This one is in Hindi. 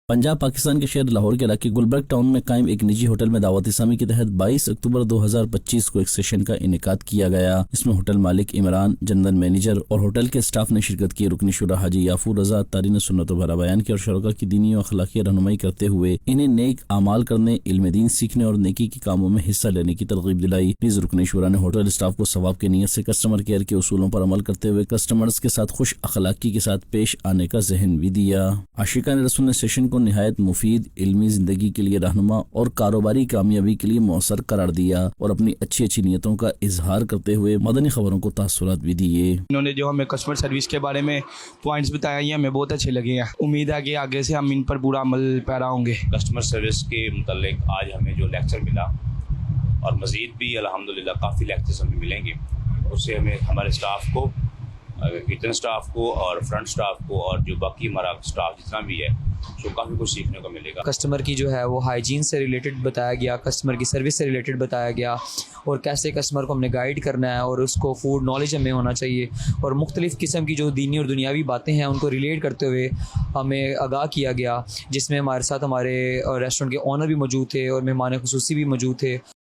पंजाब पाकिस्तान के शहर लाहौर के इलाके गुलबर्ग टाउन में कायम एक निजी होटल में दावत इस्लामी के तहत 22 अक्टूबर 2025 को एक सेशन का इनेकाद किया गया। इसमें होटल मालिक इमरान, जनरल मैनेजर और होटल के स्टाफ ने शिरकत की। रुकनी शुरा हाजी याफूर रजा अत्तारी ने सुन्नत भरा बयान किया और शुरा की दीनी और अखलाकी रहनुमाई करते हुए इन्हें नेक आमाल करने, इल्म दीन सीखने और नेकी के कामों में हिस्सा लेने की तरगीब दिलाई। नीज़ रुकनी शुरा ने होटल स्टाफ को सवाब की नीयत से कस्टमर केयर के उसूलों पर अमल करते हुए कस्टमर्स के साथ खुश अखलाकी के साथ पेश आने का जहन भी दिया। आशिकान रसूल ने सेशन को निहायत मुफीद, इल्मी जिंदगी के लिए रहनुमा और कारोबारी कामयाबी के लिए मौसर करार दिया और अपनी अच्छी अच्छी नीयतों का इजहार करते हुए मदनी खबरों को तासुरात भी दिए। इन्होंने जो हमें कस्टमर सर्विस के बारे में पॉइंट्स बताया ये हमें बहुत अच्छे लगे हैं। उम्मीद है कि आगे से हम इन पर पूरा अमल पैरा होंगे। कस्टमर सर्विस के मुतालिक आज हमें जो लेक्चर मिला और मज़ीद भी अल्हम्दुलिल्लाह काफ़ी लेक्चर्स हमें मिलेंगे, उससे हमें हमारे स्टाफ को, किचन स्टाफ को और फ्रंट स्टाफ को और जो बाकी हमारा स्टाफ जितना भी है तो काफ़ी कुछ सीखने को मिलेगा। कस्टमर की जो है वो हाइजीन से रिलेटेड बताया गया, कस्टमर की सर्विस से रिलेटेड बताया गया और कैसे कस्टमर को हमने गाइड करना है और उसको फूड नॉलेज हमें होना चाहिए और मुख्तलिफ़ किस्म की जो दीनी और दुनियावी बातें हैं उनको रिलेट करते हुए हमें आगाह किया गया, जिसमें हमारे साथ हमारे रेस्टोरेंट के ऑनर भी मौजूद थे और मेहमान खुसूसी भी मौजूद थे।